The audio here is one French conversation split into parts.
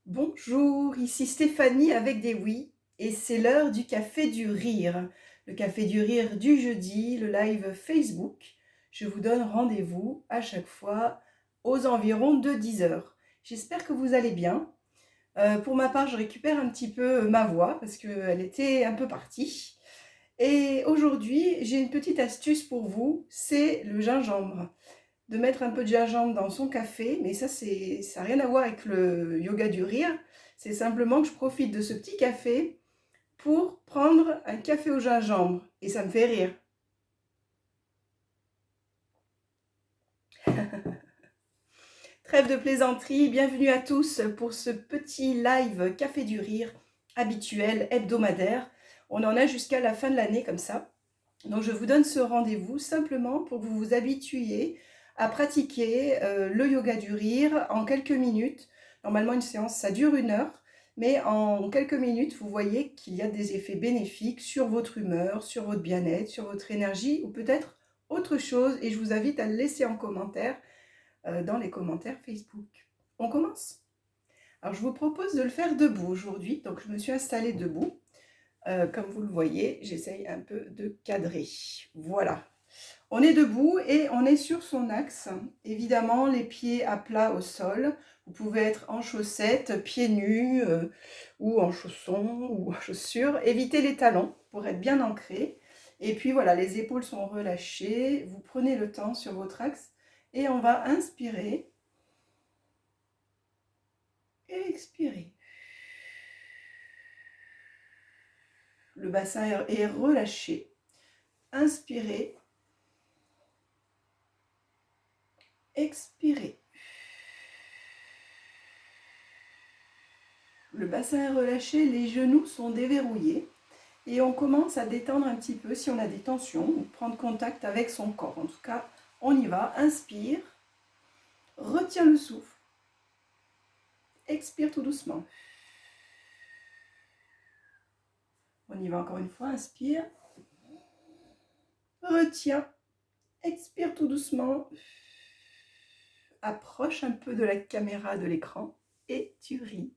Bonjour, ici Stéphanie avec des oui et c'est l'heure du café du rire. Le café du rire du jeudi, le live Facebook. Je vous donne rendez-vous à chaque fois aux environs de 10 heures. J'espère que vous allez bien. Pour ma part, je récupère un petit peu ma voix parce qu'elle était un peu partie. Et aujourd'hui, j'ai une petite astuce pour vous, c'est le gingembre. De mettre un peu de gingembre dans son café, mais ça n'a rien à voir avec le yoga du rire. C'est simplement que je profite de ce petit café pour prendre un café au gingembre et ça me fait rire. Trêve de plaisanterie, bienvenue à tous pour ce petit live café du rire habituel, hebdomadaire. On en a jusqu'à la fin de l'année comme ça. Donc je vous donne ce rendez-vous simplement pour que vous vous habituiez à pratiquer le yoga du rire en quelques minutes. Normalement une séance ça dure 1 heure, mais en quelques minutes vous voyez qu'il y a des effets bénéfiques sur votre humeur, sur votre bien-être, sur votre énergie ou peut-être autre chose, et je vous invite à le laisser en commentaire dans les commentaires Facebook. On commence? Alors je vous propose de le faire debout aujourd'hui, donc je me suis installée debout. Comme vous le voyez, j'essaye un peu de cadrer. Voilà. On est debout et on est sur son axe. Évidemment, les pieds à plat au sol. Vous pouvez être en chaussettes, pieds nus ou en chaussons ou en chaussures. Évitez les talons pour être bien ancré. Et puis voilà, les épaules sont relâchées. Vous prenez le temps sur votre axe et on va inspirer et expirer. Le bassin est relâché. Inspirez. Expirez. Le bassin est relâché, les genoux sont déverrouillés et on commence à détendre un petit peu si on a des tensions ou prendre contact avec son corps. En tout cas, on y va. Inspire, retiens le souffle, expire tout doucement. On y va encore une fois. Inspire, retiens, expire tout doucement. Approche un peu de la caméra de l'écran et tu ris.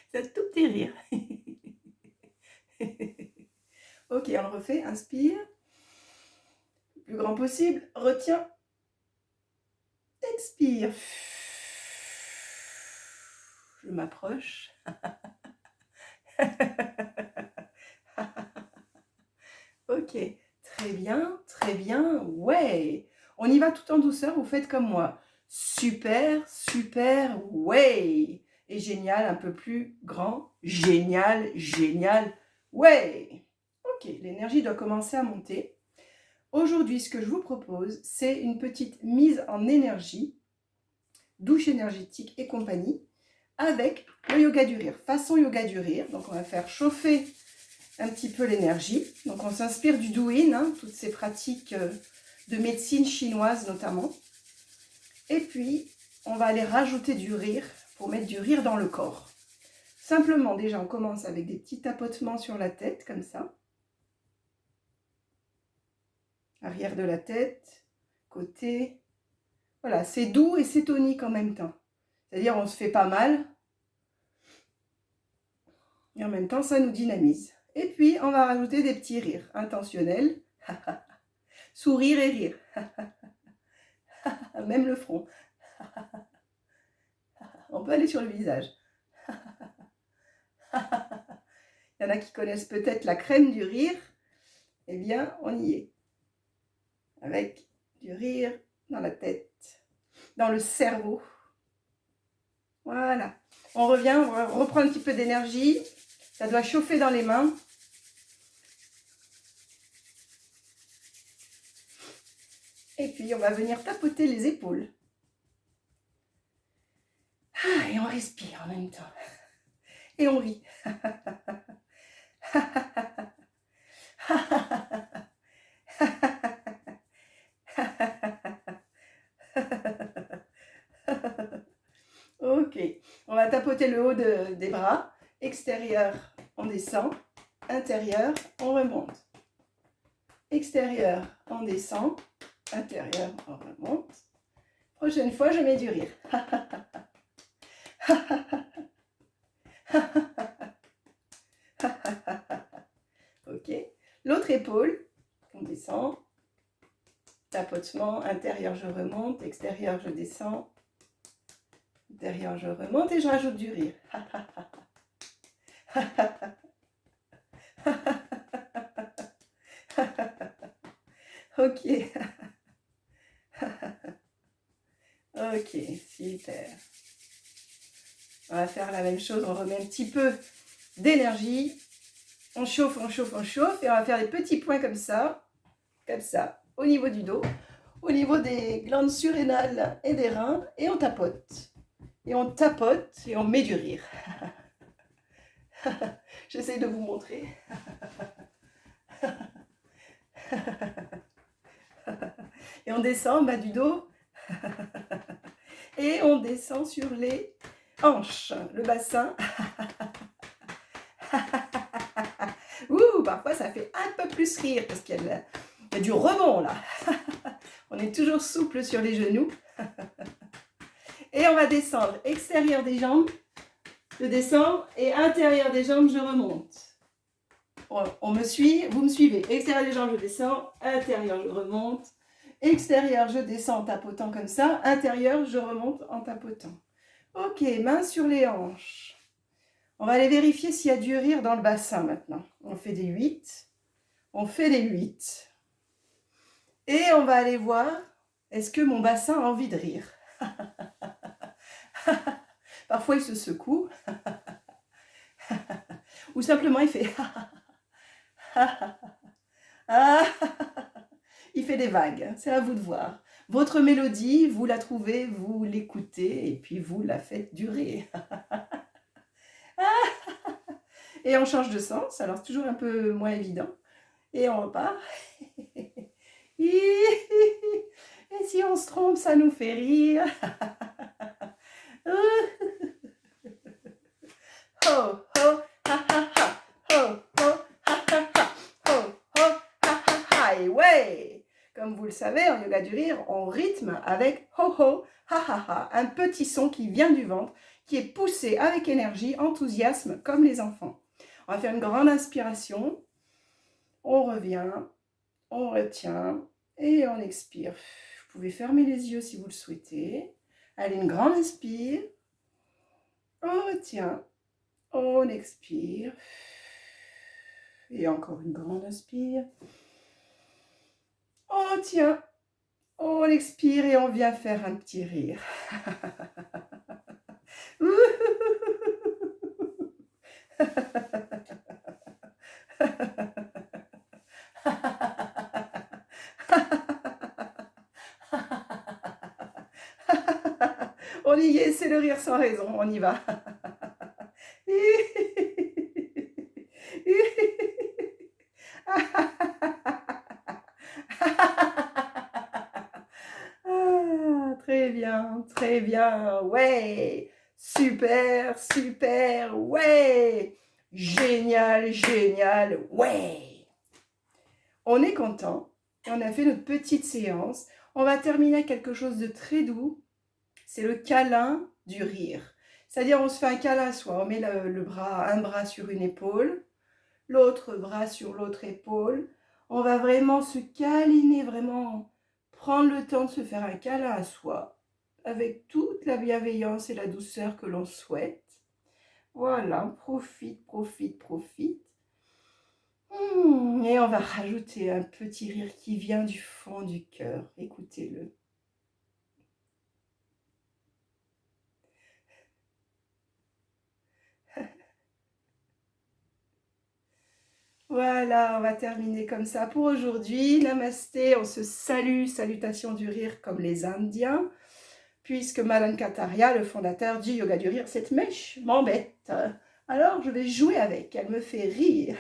C'est un tout petit rire. Ok, on le refait. Inspire. Le plus grand possible. Retiens. Expire. Je m'approche. Ok, très bien, très bien. Ouais. On y va tout en douceur, vous faites comme moi. Super, super, ouais. Et génial, un peu plus grand. Génial, génial, ouais. Ok, l'énergie doit commencer à monter. Aujourd'hui, ce que je vous propose, c'est une petite mise en énergie, douche énergétique et compagnie, avec le yoga du rire, façon yoga du rire. Donc on va faire chauffer un petit peu l'énergie. Donc on s'inspire du Douyin, toutes ces pratiques de médecine chinoise notamment. Et puis on va aller rajouter du rire pour mettre du rire dans le corps. Simplement, déjà on commence avec des petits tapotements sur la tête, comme ça. Arrière de la tête, côté. Voilà, c'est doux et c'est tonique en même temps. C'est-à-dire on se fait pas mal. Et en même temps, ça nous dynamise. Et puis, on va rajouter des petits rires intentionnels. Sourire et rire. Même le front. On peut aller sur le visage. Il y en a qui connaissent peut-être la crème du rire. Eh bien, on y est. Avec du rire dans la tête, dans le cerveau. Voilà. On revient, on reprend un petit peu d'énergie. Ça doit chauffer dans les mains. Et puis, on va venir tapoter les épaules. Ah, et on respire en même temps. Et on rit. Ok, on va tapoter le haut des bras. Extérieur, on descend. Intérieur, on remonte. Extérieur, on descend. Intérieur, on remonte. Prochaine fois, je mets du rire. Ok. L'autre épaule, on descend. Tapotement, intérieur, je remonte. Extérieur, je descends. Intérieur, je remonte et je rajoute du rire. Ok. Ok, super. On va faire la même chose, on remet un petit peu d'énergie. On chauffe, on chauffe, on chauffe. Et on va faire des petits points comme ça, au niveau du dos, au niveau des glandes surrénales et des reins. Et on tapote. Et on tapote et on met du rire. J'essaie de vous montrer. Et on descend bas du dos. Et on descend sur les hanches, le bassin. Ouh, parfois ça fait un peu plus rire parce qu'il y a du rebond là. On est toujours souple sur les genoux. Et on va descendre. Extérieur des jambes, je descends. Et intérieur des jambes, je remonte. On me suit, vous me suivez. Extérieur des jambes, je descends. Intérieur, je remonte. Extérieur, je descends en tapotant comme ça. Intérieur, je remonte en tapotant. Ok, main sur les hanches. On va aller vérifier s'il y a du rire dans le bassin maintenant. On fait des 8. On fait des 8. Et on va aller voir, est-ce que mon bassin a envie de rire? Parfois, il se secoue. Ou simplement, il fait... Il fait des vagues. C'est à vous de voir. Votre mélodie, vous la trouvez, vous l'écoutez, et puis vous la faites durer. Et on change de sens, alors c'est toujours un peu moins évident. Et on repart. Et si on se trompe, ça nous fait rire. Ho, ho, ha, ha, ha. Ho, ho, ha, ha, ha. Ho, ho, ha, ha, ha. Et ouais! Comme vous le savez, en yoga du rire, on rythme avec ho, ho, ha, ha, ha. Un petit son qui vient du ventre, qui est poussé avec énergie, enthousiasme, comme les enfants. On va faire une grande inspiration. On revient, on retient et on expire. Vous pouvez fermer les yeux si vous le souhaitez. Allez, une grande inspire. On retient, on expire. Et encore une grande inspire. On retient, on expire et on vient faire un petit rire. On y est, c'est le rire sans raison, on y va. Très bien, ouais, super, super, ouais, génial, génial, ouais. On est content, on a fait notre petite séance, on va terminer avec quelque chose de très doux, c'est le câlin du rire. C'est-à-dire on se fait un câlin à soi, on met un bras sur une épaule, l'autre bras sur l'autre épaule, on va vraiment se câliner, vraiment prendre le temps de se faire un câlin à soi, avec toute la bienveillance et la douceur que l'on souhaite. Voilà, profite, profite, profite. Et on va rajouter un petit rire qui vient du fond du cœur. Écoutez-le. Voilà, on va terminer comme ça pour aujourd'hui. Namasté, on se salue, salutations du rire comme les Indiens. Puisque Malankataria, le fondateur du yoga du rire, cette mèche m'embête. Alors je vais jouer avec, elle me fait rire.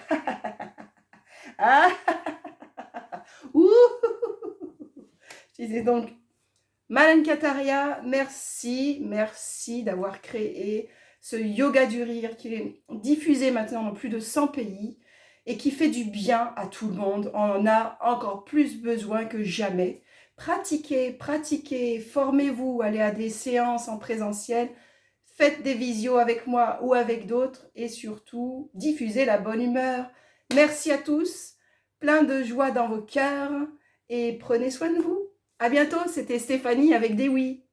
Je disais donc, Malankataria, merci, merci d'avoir créé ce yoga du rire qui est diffusé maintenant dans plus de 100 pays et qui fait du bien à tout le monde. On en a encore plus besoin que jamais. Pratiquez, pratiquez, formez-vous, allez à des séances en présentiel. faites des visios avec moi ou avec d'autres et surtout, diffusez la bonne humeur. Merci à tous, plein de joie dans vos cœurs et prenez soin de vous. À bientôt, c'était Stéphanie avec des oui.